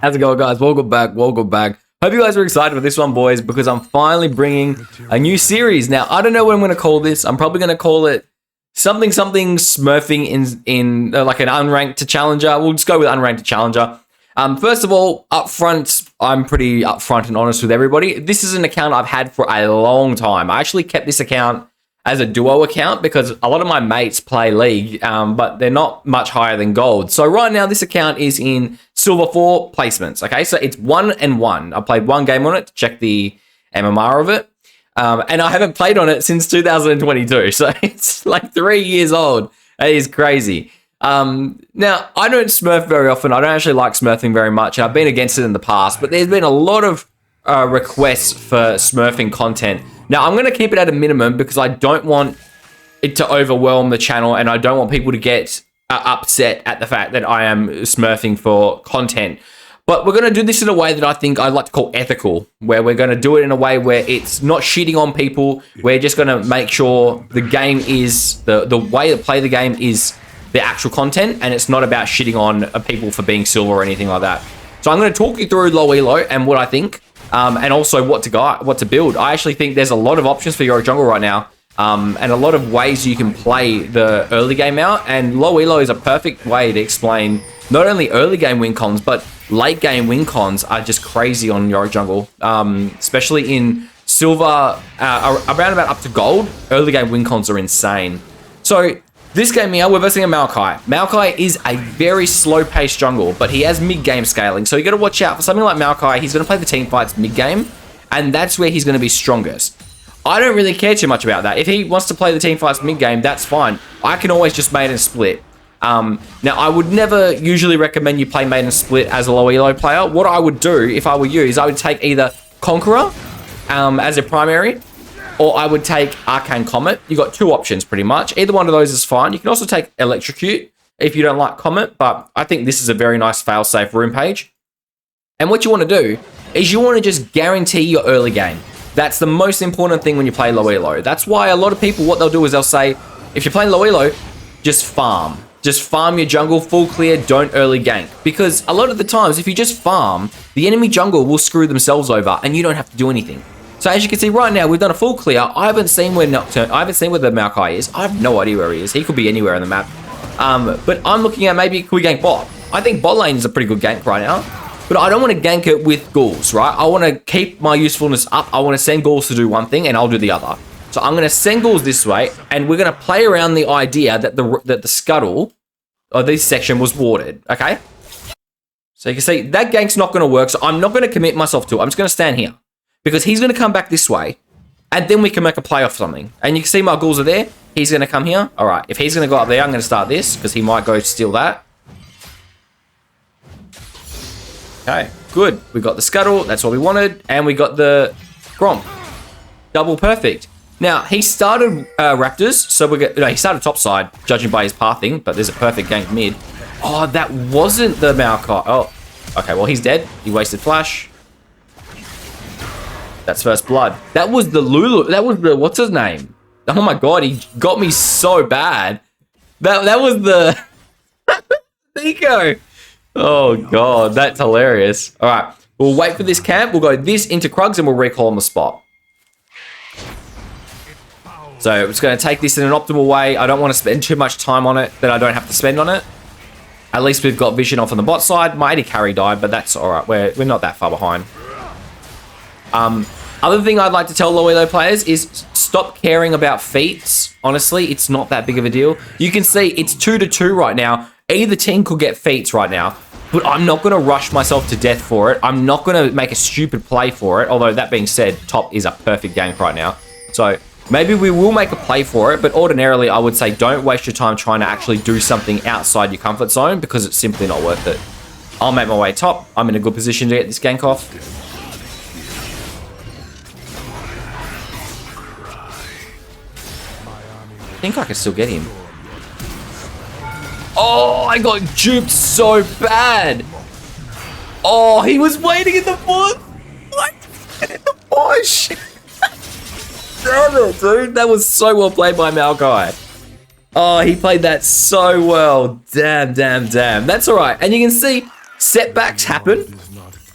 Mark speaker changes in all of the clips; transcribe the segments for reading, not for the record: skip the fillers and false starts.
Speaker 1: How's it going, guys? Welcome back. Welcome back. Hope you guys are excited for this one, boys, because I'm finally bringing a new series. Now, I don't know what I'm going to call this. I'm probably going to call it something smurfing in like an unranked to challenger. We'll just go with unranked to challenger. First of all, up front, I'm pretty upfront and honest with everybody. This is an account I've had for a long time. I actually kept this account as a duo account because a lot of my mates play League, but they're not much higher than gold. So right now, this account is in Silver 4 placements, okay? So it's 1 and 1. I played one game on it to check the MMR of it, and I haven't played on it since 2022, so it's like 3 years old. It is crazy. Now, I don't smurf very often. I don't actually like smurfing very much, and I've been against it in the past, but there's been a lot of requests for smurfing content. Now, I'm going to keep it at a minimum because I don't want it to overwhelm the channel, and I don't want people to get upset at the fact that I am smurfing for content. But we're going to do this in a way that I think I like to call ethical, where we're going to do it in a way where it's not shitting on people. We're just going to make sure the game is, the way to play the game is the actual content, and it's not about shitting on people for being silver or anything like that. So I'm going to talk you through low elo and what I think, and also what to build. I actually think there's a lot of options for Yorick jungle right now. And a lot of ways you can play the early game out, and low elo is a perfect way to explain not only early game win cons, but late game win cons are just crazy on Yorick jungle, especially in silver, around about up to gold. Early game win cons are insane. So this game here, we're versing a Maokai. Maokai is a very slow-paced jungle, but he has mid-game scaling, so you got to watch out for something like Maokai. He's going to play the team fights mid-game, and that's where he's going to be strongest. I don't really care too much about that. If he wants to play the team fights mid-game, that's fine. I can always just Maiden split. Now, I would never usually recommend you play Maiden split as a low elo player. What I would do, if I were you, is I would take either Conqueror as a primary, or I would take Arcane Comet. You got two options, pretty much. Either one of those is fine. You can also take Electrocute if you don't like Comet, but I think this is a very nice fail-safe rune page. And what you want to do is you want to just guarantee your early game. That's the most important thing when you play low elo. That's why a lot of people, what they'll do is they'll say, if you're playing low elo, just farm. Just farm your jungle, full clear, don't early gank. Because a lot of the times, if you just farm, the enemy jungle will screw themselves over and you don't have to do anything. So as you can see right now, we've done a full clear. I haven't seen where the Maokai is. I have no idea where he is. He could be anywhere on the map. But I'm looking at maybe could we gank bot. I think bot lane is a pretty good gank right now. But I don't want to gank it with ghouls, right? I want to keep my usefulness up. I want to send ghouls to do one thing, and I'll do the other. So I'm going to send ghouls this way, and we're going to play around the idea that the scuttle of this section was warded, okay? So you can see that gank's not going to work, so I'm not going to commit myself to it. I'm just going to stand here, because he's going to come back this way, and then we can make a play off something. And you can see my ghouls are there. He's going to come here. All right, if he's going to go up there, I'm going to start this, because he might go steal that. Okay, good. We got the scuttle. That's what we wanted. And we got the Gromp. Double perfect. Now, he started Raptors, so he started top side, judging by his pathing, but there's a perfect gank mid. Oh, that wasn't the Maokai. Oh, okay, well, he's dead. He wasted flash. That's first blood. That was the Lulu. That was the, what's his name? Oh my god, he got me so bad. That was the Nico. Oh god, that's hilarious. All right, we'll wait for this camp. We'll go this into Krugs and we'll recall on the spot. So I'm just going to take this in an optimal way. I don't want to spend too much time on it that I don't have to spend on it. At least we've got vision off on the bot side. My AD carry died, but that's all right. We're not that far behind. Other thing I'd like to tell low elo players is stop caring about feats. Honestly, it's not that big of a deal. You can see it's 2-2 right now. Either team could get feats right now, but I'm not going to rush myself to death for it. I'm not going to make a stupid play for it. Although that being said, top is a perfect gank right now. So maybe we will make a play for it, but ordinarily I would say don't waste your time trying to actually do something outside your comfort zone because it's simply not worth it. I'll make my way top. I'm in a good position to get this gank off. I think I can still get him. Oh, I got duped so bad. Oh, he was waiting in the bush. What? In the bush. Damn it, dude. That was so well played by Maokai. Oh, he played that so well. Damn. That's all right. And you can see setbacks happen.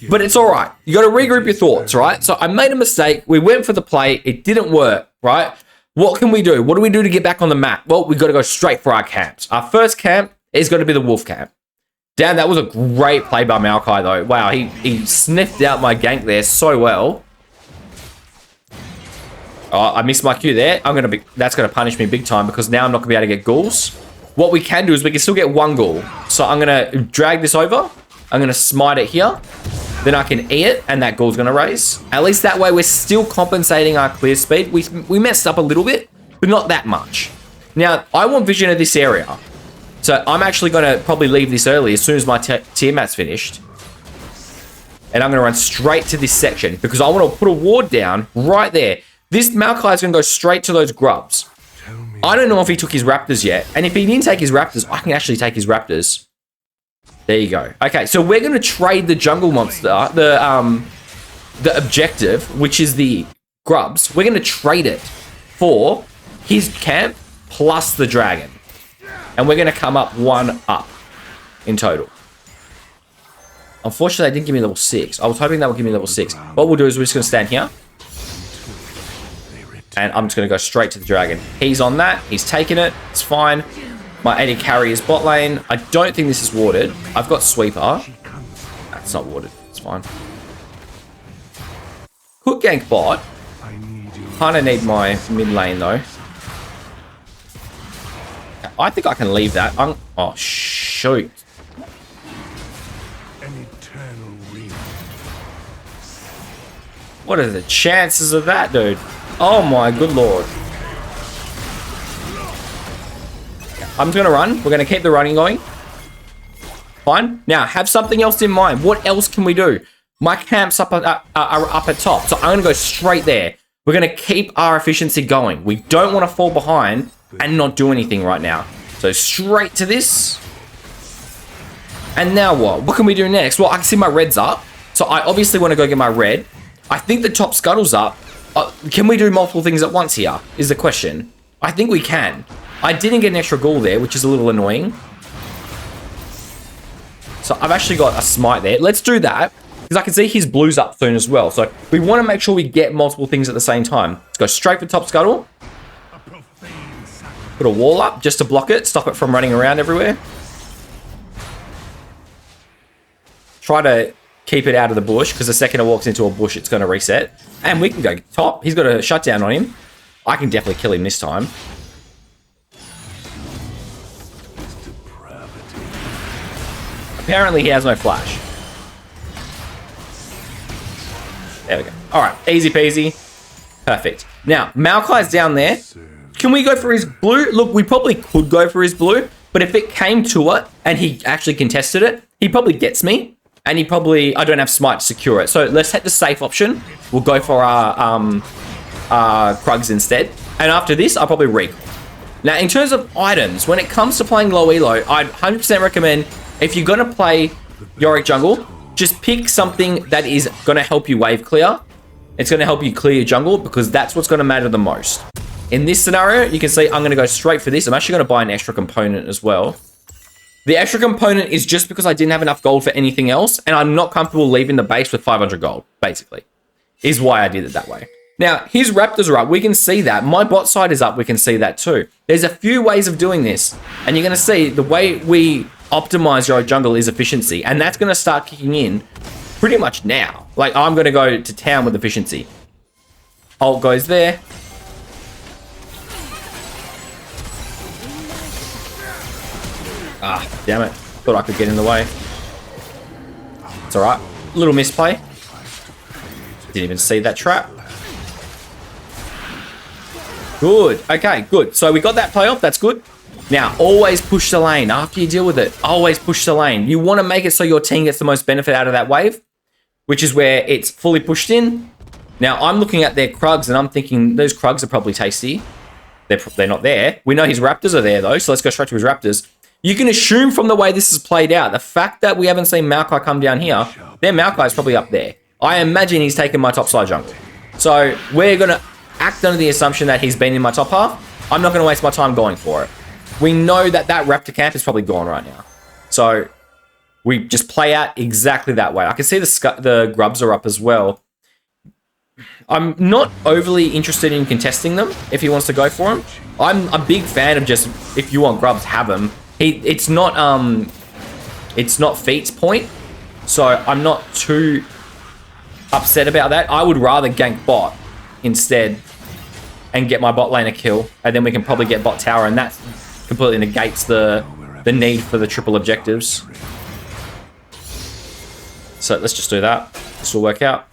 Speaker 1: But it's all right. You got to regroup your thoughts, right? So I made a mistake. We went for the play. It didn't work, right? What can we do? What do we do to get back on the map? Well, we got to go straight for our camps. Our first camp is going to be the wolf camp. Damn, that was a great play by Maokai, though. Wow, he sniffed out my gank there so well. Oh, I missed my cue there. That's going to punish me big time because now I'm not going to be able to get ghouls. What we can do is we can still get one ghoul. So I'm going to drag this over. I'm going to smite it here. Then I can E it, and that ghoul's going to raise. At least that way, we're still compensating our clear speed. We messed up a little bit, but not that much. Now, I want vision of this area. So I'm actually going to probably leave this early as soon as my Tiamat's finished. And I'm going to run straight to this section because I want to put a ward down right there. This Maokai is going to go straight to those grubs. I don't know if he took his raptors yet. And if he didn't take his raptors, I can actually take his raptors. There you go. Okay, so we're going to trade the jungle monster, the objective, which is the grubs. We're going to trade it for his camp plus the dragon. And we're going to come up 1 up in total. Unfortunately, they didn't give me level 6. I was hoping that would give me level 6. What we'll do is we're just going to stand here. And I'm just going to go straight to the dragon. He's on that. He's taking it. It's fine. My AD carry is bot lane. I don't think this is warded. I've got sweeper. That's not warded. It's fine. Could gank bot. Kind of need my mid lane though. I think I can leave that. Oh, shoot. What are the chances of that, dude? Oh my good lord. I'm just going to run. We're going to keep the running going. Fine. Now, have something else in mind. What else can we do? My camp's are up at top, so I'm going to go straight there. We're going to keep our efficiency going. We don't want to fall behind and not do anything right now. So straight to this. And now what? What can we do next? Well, I can see my red's up. So I obviously want to go get my red. I think the top scuttle's up. Can we do multiple things at once here? Is the question. I think we can. I didn't get an extra ghoul there, which is a little annoying. So I've actually got a smite there. Let's do that. Because I can see his blue's up soon as well. So we want to make sure we get multiple things at the same time. Let's go straight for top scuttle. Put a wall up just to block it. Stop it from running around everywhere. Try to keep it out of the bush. Because the second it walks into a bush, it's going to reset. And we can go top. He's got a shutdown on him. I can definitely kill him this time. Apparently he has no flash. There we go. All right, easy peasy. Perfect. Now, Maokai's down there. Can we go for his blue? Look, we probably could go for his blue, but if it came to it and he actually contested it, he probably gets me. And he probably, I don't have smite to secure it. So let's hit the safe option. We'll go for our Krugs instead. And after this, I'll probably recall. Now, in terms of items, when it comes to playing low elo, I'd 100% recommend if you're going to play Yorick jungle, just pick something that is going to help you wave clear. It's going to help you clear your jungle because that's what's going to matter the most. In this scenario, you can see I'm going to go straight for this. I'm actually going to buy an extra component as well. The extra component is just because I didn't have enough gold for anything else, and I'm not comfortable leaving the base with 500 gold, basically, is why I did it that way. Now, his raptors are up. We can see that. My bot side is up. We can see that too. There's a few ways of doing this, and you're going to see the way we optimize your jungle is efficiency, and that's going to start kicking in pretty much now. Like, I'm going to go to town with efficiency. Ult goes there. Ah, damn it. Thought I could get in the way. It's alright. Little misplay. Didn't even see that trap. Good. Okay, good. So we got that play off. That's good. Now, always push the lane. After you deal with it, always push the lane. You want to make it so your team gets the most benefit out of that wave, which is where it's fully pushed in. Now, I'm looking at their Krugs, and I'm thinking those Krugs are probably tasty. They're not there. We know his Raptors are there, though, so let's go straight to his Raptors. You can assume from the way this is played out, the fact that we haven't seen Maokai come down here, their Maokai is probably up there. I imagine he's taken my top side jungle. So we're going to act under the assumption that he's been in my top half. I'm not going to waste my time going for it. We know that that Raptor camp is probably gone right now. So we just play out exactly that way. I can see the grubs are up as well. I'm not overly interested in contesting them if he wants to go for them. I'm a big fan of just, if you want grubs, have them. It's not Feet's point, so I'm not too upset about that. I would rather gank bot instead and get my bot lane a kill, and then we can probably get bot tower, and that completely negates the need for the triple objectives. So let's just do that. This will work out.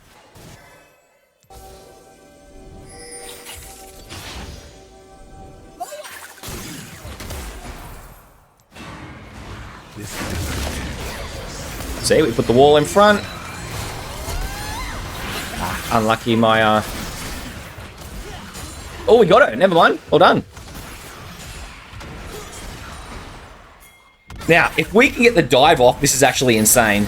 Speaker 1: See, we put the wall in front. Unlucky my... Oh, we got it. Never mind. Well done. Now, if we can get the dive off, this is actually insane.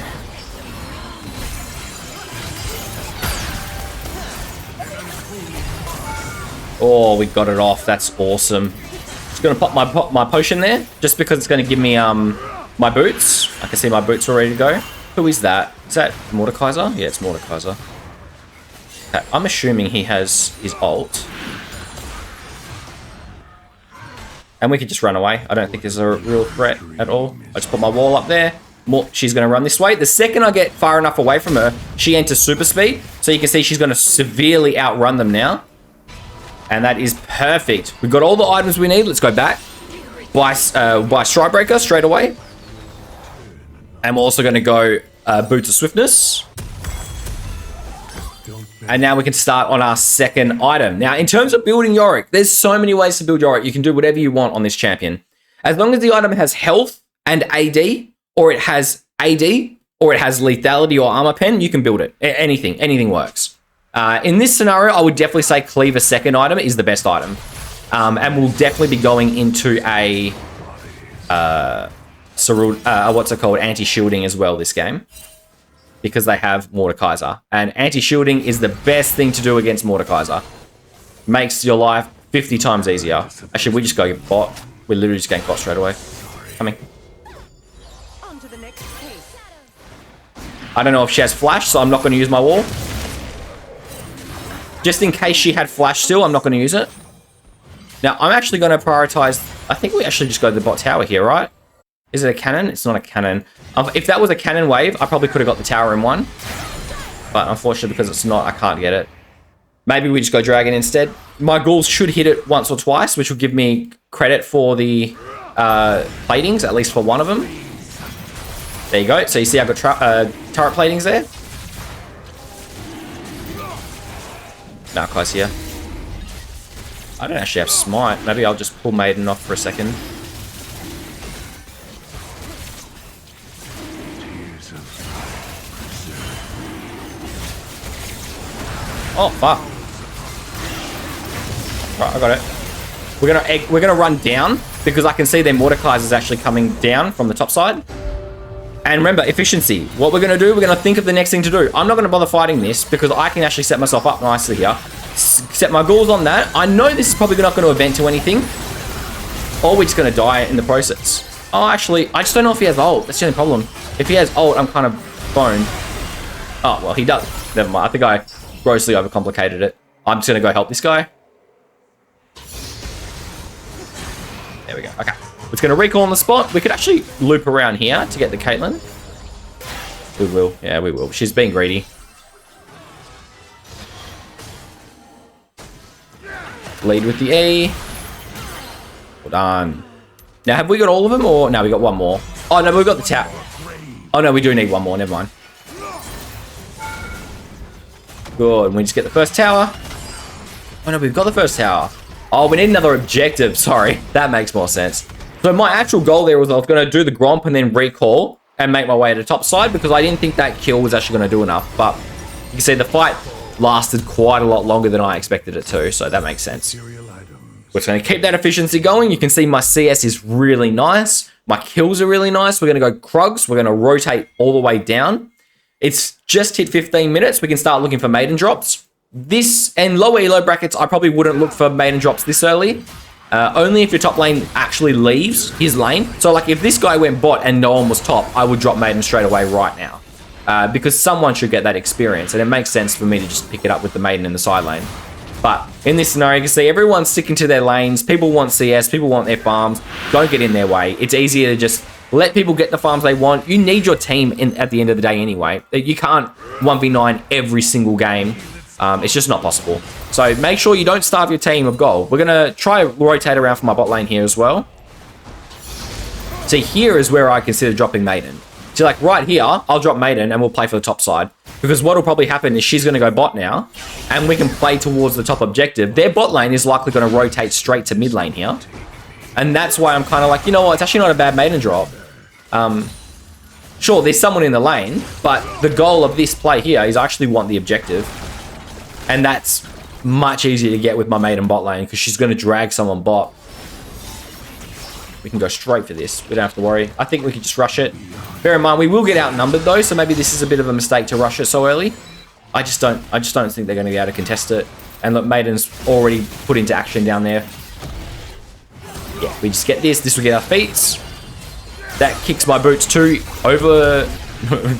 Speaker 1: Oh, we got it off. That's awesome. Just going to pop my potion there, just because it's going to give me my boots. I can see my boots are ready to go. Who is that? Is that Mordekaiser? Yeah, it's Mordekaiser. Okay, I'm assuming he has his ult. And we could just run away. I don't think there's a real threat at all. I just put my wall up there. She's going to run this way. The second I get far enough away from her, she enters super speed. So you can see she's going to severely outrun them now. And that is perfect. We've got all the items we need. Let's go back. Buy Strikebreaker straight away. And we're also going to go Boots of Swiftness. And now we can start on our second item. Now, in terms of building Yorick, there's so many ways to build Yorick. You can do whatever you want on this champion. As long as the item has health and AD, or it has AD, or it has lethality or armor pen, you can build it. Anything works. In this scenario, I would definitely say Cleaver second item is the best item. And we'll definitely be going into a... what's it called? Anti-shielding as well this game. Because they have Mordekaiser. And anti-shielding is the best thing to do against Mordekaiser. Makes your life 50 times easier. Actually, we just go get bot. We literally just gank bot straight away. Coming. I don't know if she has flash, so I'm not going to use my wall. Just in case she had flash still, I'm not going to use it. Now, I'm actually going to prioritize... I think we actually just go to the bot tower here, right? Is it a cannon? It's not a cannon. If that was a cannon wave, I probably could have got the tower in one. But unfortunately, because it's not, I can't get it. Maybe we just go dragon instead. My ghouls should hit it once or twice, which will give me credit for the platings, at least for one of them. There you go. So you see I've got turret platings there. Narcos here. I don't actually have smite. Maybe I'll just pull Maiden off for a second. Oh fuck! Right, I got it. We're gonna run down because I can see their Mordekaiser is actually coming down from the top side. And remember, efficiency. What we're gonna do? We're gonna think of the next thing to do. I'm not gonna bother fighting this because I can actually set myself up nicely here. Set my ghouls on that. I know this is probably not going to event to anything, or we're just gonna die in the process. Oh, actually, I just don't know if he has ult. That's the only problem. If he has ult, I'm kind of boned. Oh well, he does. Never mind. I think I grossly overcomplicated it. I'm just going to go help this guy. There we go. Okay. It's going to recall on the spot. We could actually loop around here to get the Caitlyn. We will. Yeah, we will. She's being greedy. Lead with the E. Well done. Now, have we got all of them? Or no, we got one more. Oh, no, we've got the tap. Oh, no, we do need one more. Never mind. Good, and we just get the first tower. Oh no, we've got the first tower. Oh, we need another objective. Sorry, that makes more sense. So my actual goal there was I was going to do the Gromp and then recall and make my way to the top side because I didn't think that kill was actually going to do enough. But you can see the fight lasted quite a lot longer than I expected it to, so that makes sense. We're just going to keep that efficiency going. You can see my CS is really nice. My kills are really nice. We're going to go Krugs. We're going to rotate all the way down. It's just hit 15 minutes. We can start looking for Maiden drops. This and lower elo brackets, I probably wouldn't look for Maiden drops this early. Only if your top lane actually leaves his lane. So like if this guy went bot and no one was top, I would drop Maiden straight away right now. Because someone should get that experience, and it makes sense for me to just pick it up with the Maiden in the side lane. But in this scenario, you can see everyone's sticking to their lanes. People want CS, people want their farms. Don't get in their way. It's easier to just let people get the farms they want. You need your team at the end of the day anyway. You can't 1v9 every single game. It's just not possible. So make sure you don't starve your team of gold. We're going to try rotate around for my bot lane here as well. See, here is where I consider dropping Maiden. So like right here, I'll drop Maiden and we'll play for the top side. Because what will probably happen is she's going to go bot now. And we can play towards the top objective. Their bot lane is likely going to rotate straight to mid lane here. And that's why I'm kind of like, you know what, it's actually not a bad Maiden drop. Sure, there's someone in the lane. But the goal of this play here is I actually want the objective. And that's much easier to get with my Maiden bot lane. Because she's going to drag someone bot. We can go straight for this. We don't have to worry. I think we can just rush it. Bear in mind, we will get outnumbered though, so maybe this is a bit of a mistake to rush it so early. I just don't think they're going to be able to contest it. And look, Maiden's already put into action down there. Yeah, we just get this. This will get our feats. That kicks my boots 2 over,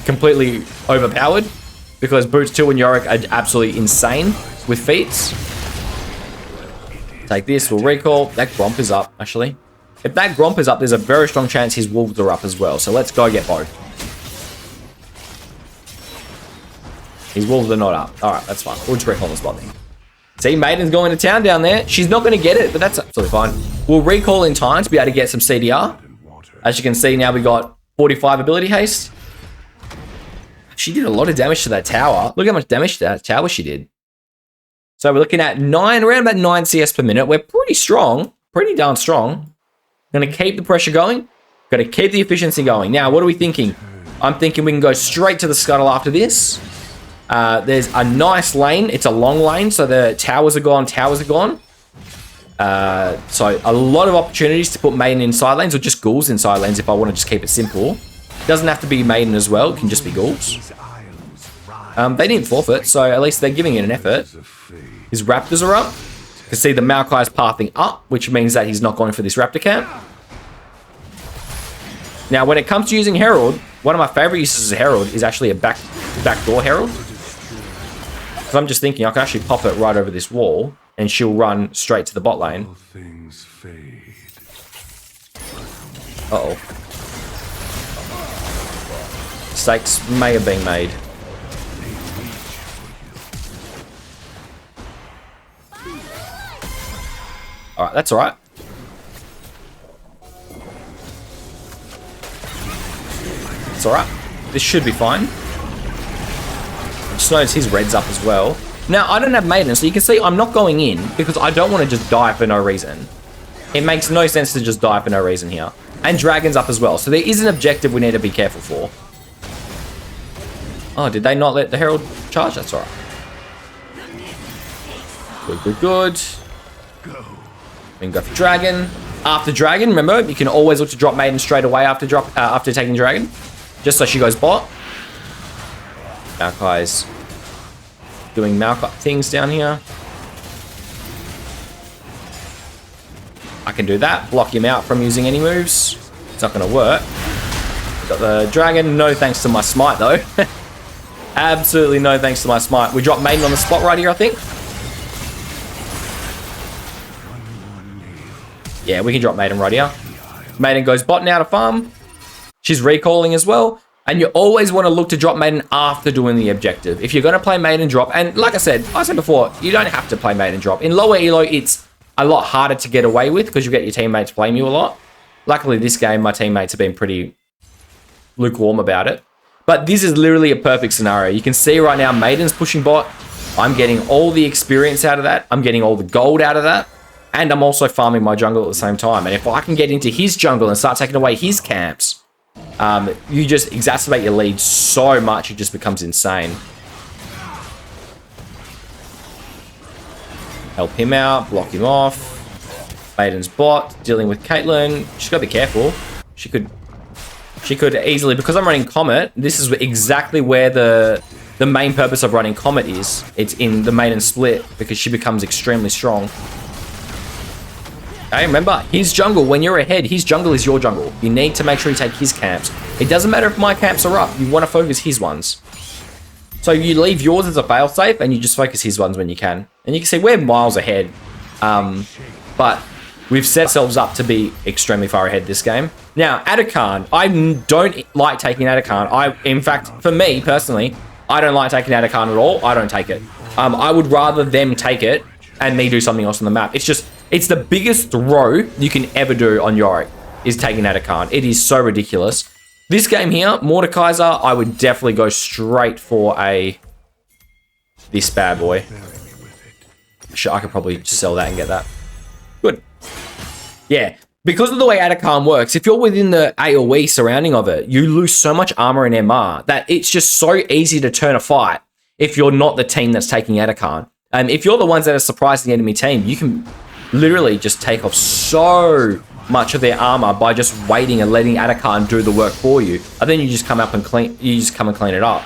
Speaker 1: completely overpowered. Because boots 2 and Yorick are absolutely insane with feats. Take this, we'll recall. That Gromp is up, actually. If that Gromp is up, there's a very strong chance his wolves are up as well. So let's go get both. His wolves are not up. Alright, that's fine. We'll just recall the spot then. See, Maiden's going to town down there. She's not going to get it, but that's absolutely fine. We'll recall in time to be able to get some CDR. As you can see, now we got 45 ability haste. She did a lot of damage to that tower. Look how much damage to that tower she did. So we're looking at around about 9 CS per minute. We're pretty strong. Pretty darn strong. Going to keep the pressure going. Got to keep the efficiency going. Now, what are we thinking? I'm thinking we can go straight to the scuttle after this. There's a nice lane. It's a long lane, so the towers are gone. Towers are gone. So a lot of opportunities to put Maiden in side lanes or just ghouls in side lanes if I want to just keep it simple. It doesn't have to be Maiden as well. It can just be ghouls. They didn't forfeit, so at least they're giving it an effort. His raptors are up. You can see the Maokai's pathing up, which means that he's not going for this raptor camp. Now, when it comes to using herald, one of my favorite uses of herald is actually a backdoor herald. So I'm just thinking I can actually pop it right over this wall, and she'll run straight to the bot lane. Uh-oh. Mistakes may have been made. Alright, that's alright. It's alright. This should be fine. Just notice his red's up as well. Now, I don't have Maiden, so you can see I'm not going in because I don't want to just die for no reason. It makes no sense to just die for no reason here. And Dragon's up as well, so there is an objective we need to be careful for. Oh, did they not let the Herald charge? That's alright. Good, good, good. We can go for Dragon. After Dragon, remember, you can always look to drop Maiden straight away after taking Dragon. Just so she goes bot. Maokai's doing Maokai things down here. I can do that. Block him out from using any moves. It's not going to work. Got the Dragon. No thanks to my smite, though. Absolutely no thanks to my smite. We drop Maiden on the spot right here, I think. Yeah, we can drop Maiden right here. Maiden goes bot now to farm. She's recalling as well. And you always want to look to drop Maiden after doing the objective. If you're going to play Maiden drop, and like I said before, you don't have to play Maiden drop. In lower elo, it's a lot harder to get away with because you get your teammates blame you a lot. Luckily, this game, my teammates have been pretty lukewarm about it. But this is literally a perfect scenario. You can see right now, Maiden's pushing bot. I'm getting all the experience out of that. I'm getting all the gold out of that. And I'm also farming my jungle at the same time. And if I can get into his jungle and start taking away his camps, you just exacerbate your lead so much, it just becomes insane. Help him out, block him off. Maiden's bot, dealing with Caitlyn. She's got to be careful. She could easily, because I'm running Comet, this is exactly where the main purpose of running Comet is. It's in the Maiden split, because she becomes extremely strong. Okay, remember, his jungle, when you're ahead, his jungle is your jungle. You need to make sure you take his camps. It doesn't matter if my camps are up. You want to focus his ones. So you leave yours as a failsafe, and you just focus his ones when you can. And you can see we're miles ahead. But we've set ourselves up to be extremely far ahead this game. Now, atakhan, I don't like taking atakhan. In fact, for me, personally, I don't like taking atakhan at all. I don't take it. I would rather them take it and me do something else on the map. It's the biggest throw you can ever do on Yorick, is taking atakhan. It is so ridiculous. This game here, Mordekaiser, I would definitely go straight for this bad boy. Sure, I could probably just sell that and get that. Good. Yeah, because of the way atakhan works, if you're within the AoE surrounding of it, you lose so much armor and MR that it's just so easy to turn a fight if you're not the team that's taking atakhan. If you're the ones that are surprising the enemy team, you can literally just take off so much of their armor by just waiting and letting atakhan do the work for you. And then you just come up and clean. You just come and clean it up.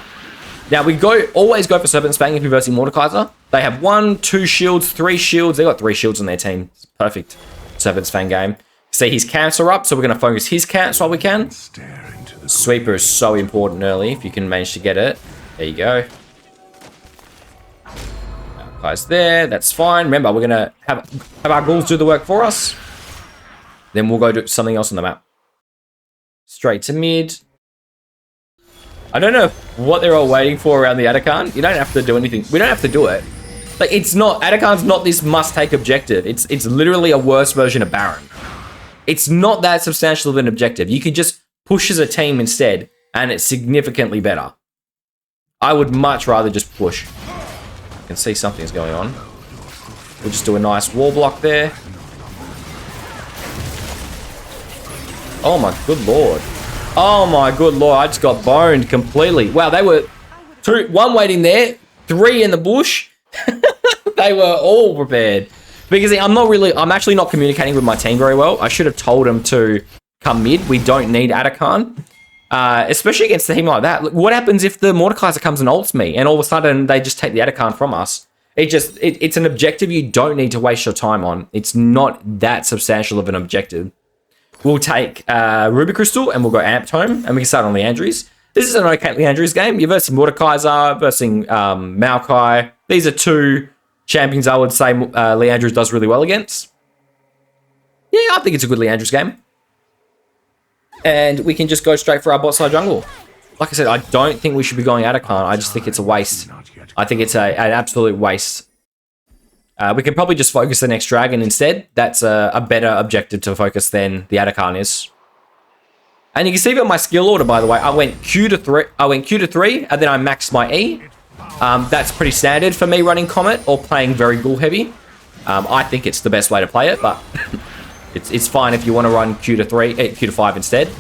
Speaker 1: Now we always go for Serpent's Fang if you're versing Mordekaiser. They have 1, 2 shields, 3 shields. They got 3 shields on their team. It's perfect Serpent's Fang game. See, his camps are up, so we're going to focus his camps while we can. Sweeper is so important early if you can manage to get it. There you go. Guys there, that's fine. Remember, we're gonna have our ghouls do the work for us. Then we'll go do something else on the map. Straight to mid. I don't know what they're all waiting for around the atakhan. You don't have to do anything. We don't have to do it. Like, it's not, atakhan's not this must-take objective. It's literally a worse version of Baron. It's not that substantial of an objective. You could just push as a team instead, and it's significantly better. I would much rather just push. I can see something's going on. We'll just do a nice wall block there. Oh my good lord. Oh my good lord, I just got boned completely. Wow, they were 1 waiting there, 3 in the bush. They were all prepared. Because I'm actually not communicating with my team very well. I should have told them to come mid. We don't need atakhan. Especially against a team like that. What happens if the Mordekaiser comes and ults me and all of a sudden they just take the atakhan from us? It's an objective you don't need to waste your time on. It's not that substantial of an objective. We'll take Ruby Crystal and we'll go amped home and we can start on Leandry's. This is an okay Leandry's game. You're versing Mordekaiser, versing Maokai. These are 2 champions I would say Leandry's does really well against. Yeah, I think it's a good Leandry's game. And we can just go straight for our bot side jungle. Like I said, I don't think we should be going atakhan. I just think it's a waste. I think it's an absolute waste. We can probably just focus the next dragon instead. That's a better objective to focus than the atakhan is. And you can see that my skill order, by the way, I went Q to 3, and then I maxed my E. That's pretty standard for me running Comet or playing very ghoul heavy. I think it's the best way to play it, but it's fine if you want to run Q to 5 instead.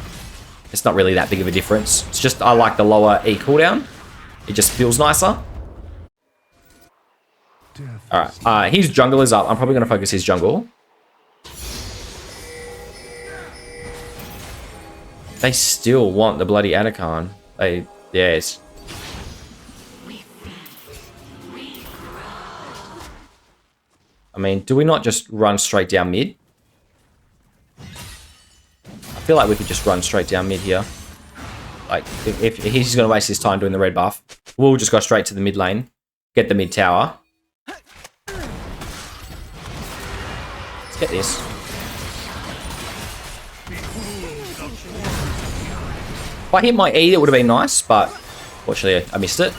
Speaker 1: It's not really that big of a difference. It's just I like the lower E cooldown. It just feels nicer. Alright, his jungle is up. I'm probably going to focus his jungle. They still want the bloody atakhan. Yes. I mean, do we not just run straight down mid? I feel like we could just run straight down mid here. Like, if he's going to waste his time doing the red buff, we'll just go straight to the mid lane, get the mid tower. Let's get this. If I hit my E, it would have been nice, but fortunately I missed it.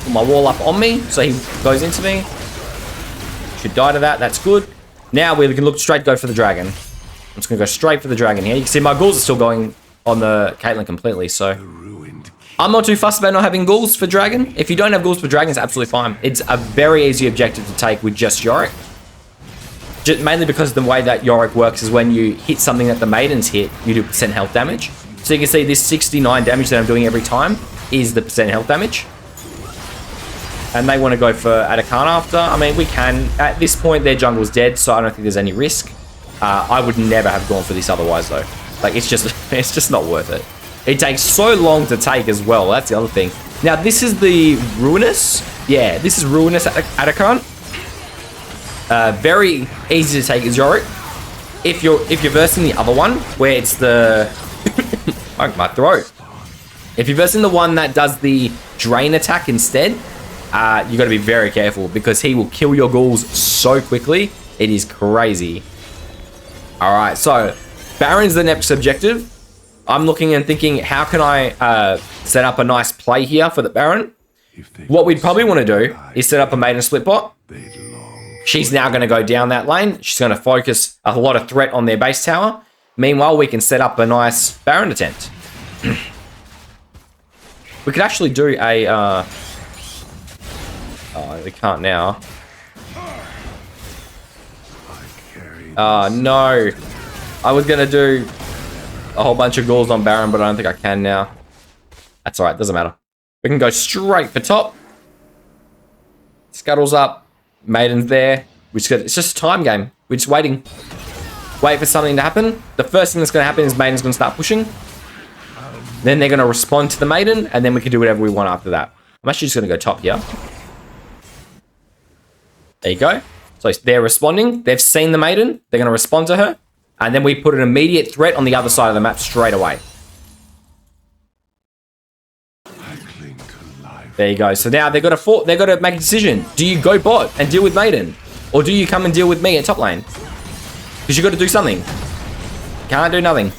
Speaker 1: Put my wall up on me, so he goes into me. Should die to that, that's good. Now we can look straight, go for the dragon. I'm just going to go straight for the dragon here. You can see my ghouls are still going on the Caitlyn completely, so I'm not too fussed about not having ghouls for dragon. If you don't have ghouls for dragon, it's absolutely fine. It's a very easy objective to take with just Yorick. Mainly because the way that Yorick works is when you hit something that the Maidens hit, you do % health damage. So you can see this 69 damage that I'm doing every time is the % health damage. And they want to go for atakhan after. I mean, we can. At this point, their jungle's dead, so I don't think there's any risk. I would never have gone for this otherwise, though. Like, it's just not worth it. It takes so long to take as well. That's the other thing. Now, this is the ruinous. Yeah, this is ruinous atakhan. very easy to take is Yorick. If you're versing the other one, where it's the oh, my throat. If you're versing the one that does the drain attack instead, you got to be very careful because he will kill your ghouls so quickly. It is crazy. All right, so Baron's the next objective. I'm looking and thinking, how can I set up a nice play here for the Baron? What we'd probably want to do is set up a Maiden split bot. She's now going to go down that lane. She's going to focus a lot of threat on their base tower. Meanwhile, we can set up a nice Baron attempt. We could actually do a... oh, we can't now. Oh, no. I was going to do a whole bunch of ghouls on Baron, but I don't think I can now. That's alright, doesn't matter. We can go straight for top. Scuttles up. Maiden's there. It's just a time game. We're just waiting. Wait for something to happen. The first thing that's going to happen is Maiden's going to start pushing. Then they're going to respond to the Maiden, and then we can do whatever we want after that. I'm actually just going to go top here. There you go. So they're responding. They've seen the Maiden. They're going to respond to her. And then we put an immediate threat on the other side of the map straight away. There you go. So now they've got to make a decision. Do you go bot and deal with Maiden? Or do you come and deal with me at top lane? Because you've got to do something. Can't do nothing.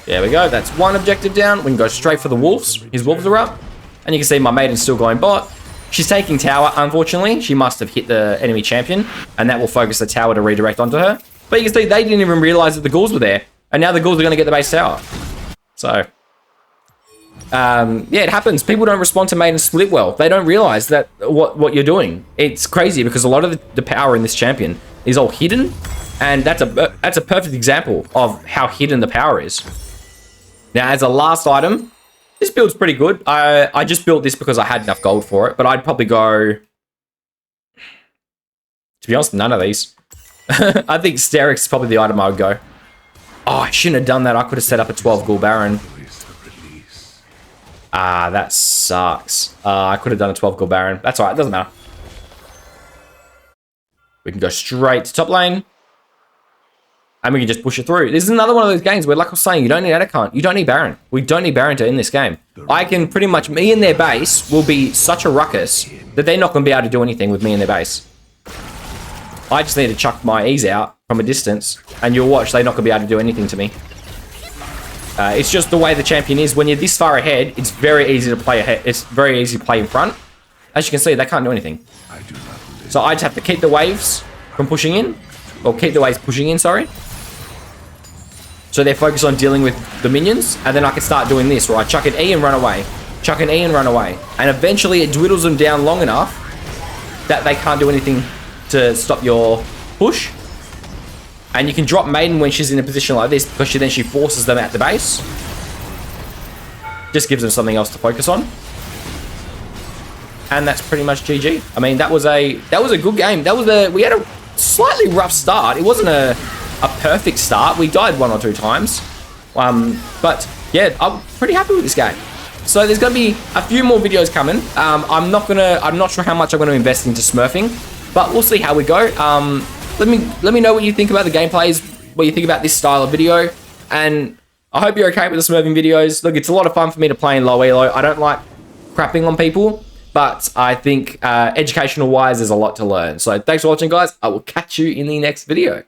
Speaker 1: There we go. That's one objective down. We can go straight for the wolves. His wolves are up. And you can see my Maiden's still going bot. She's taking tower, unfortunately. She must have hit the enemy champion. And that will focus the tower to redirect onto her. But you can see they didn't even realize that the ghouls were there. And now the ghouls are going to get the base tower. So, yeah, it happens. People don't respond to Maiden split well. They don't realize that what you're doing. It's crazy because a lot of the power in this champion is all hidden. And that's a perfect example of how hidden the power is. Now, as a last item, this build's pretty good. I just built this because I had enough gold for it. But I'd probably go... To be honest, none of these. I think Sterix is probably the item I would go. Oh, I shouldn't have done that. I could have set up a 12 ghoul Baron. Ah, that sucks. I could have done a 12 ghoul Baron. That's alright. It doesn't matter. We can go straight to top lane. And we can just push it through. This is another one of those games where, like I was saying, you don't need atakhan. You don't need Baron. We don't need Baron to end this game. I can pretty much... Me and their base will be such a ruckus that they're not going to be able to do anything with me and their base. I just need to chuck my E's out from a distance, and you'll watch they're not going to be able to do anything to me. It's just the way the champion is. When you're this far ahead, it's very easy to play ahead. It's very easy to play in front. As you can see, they can't do anything. So I just have to keep the waves from pushing in. Or keep the waves pushing in, sorry. So they're focused on dealing with the minions, and then I can start doing this, where I chuck an E and run away. Chuck an E and run away. And eventually it dwindles them down long enough that they can't do anything to stop your push. And you can drop Maiden when she's in a position like this, because she forces them at the base. Just gives them something else to focus on. And that's pretty much GG. I mean, that was a good game. We had a slightly rough start. It wasn't a perfect start. We died 1 or 2 times. But yeah, I'm pretty happy with this game. So there's going to be a few more videos coming. I'm not sure how much I'm going to invest into smurfing, but we'll see how we go. Let me know what you think about the gameplays, what you think about this style of video, and I hope you're okay with the smurfing videos. Look, it's a lot of fun for me to play in low elo. I don't like crapping on people, but I think educational wise, there's a lot to learn. So thanks for watching, guys. I will catch you in the next video.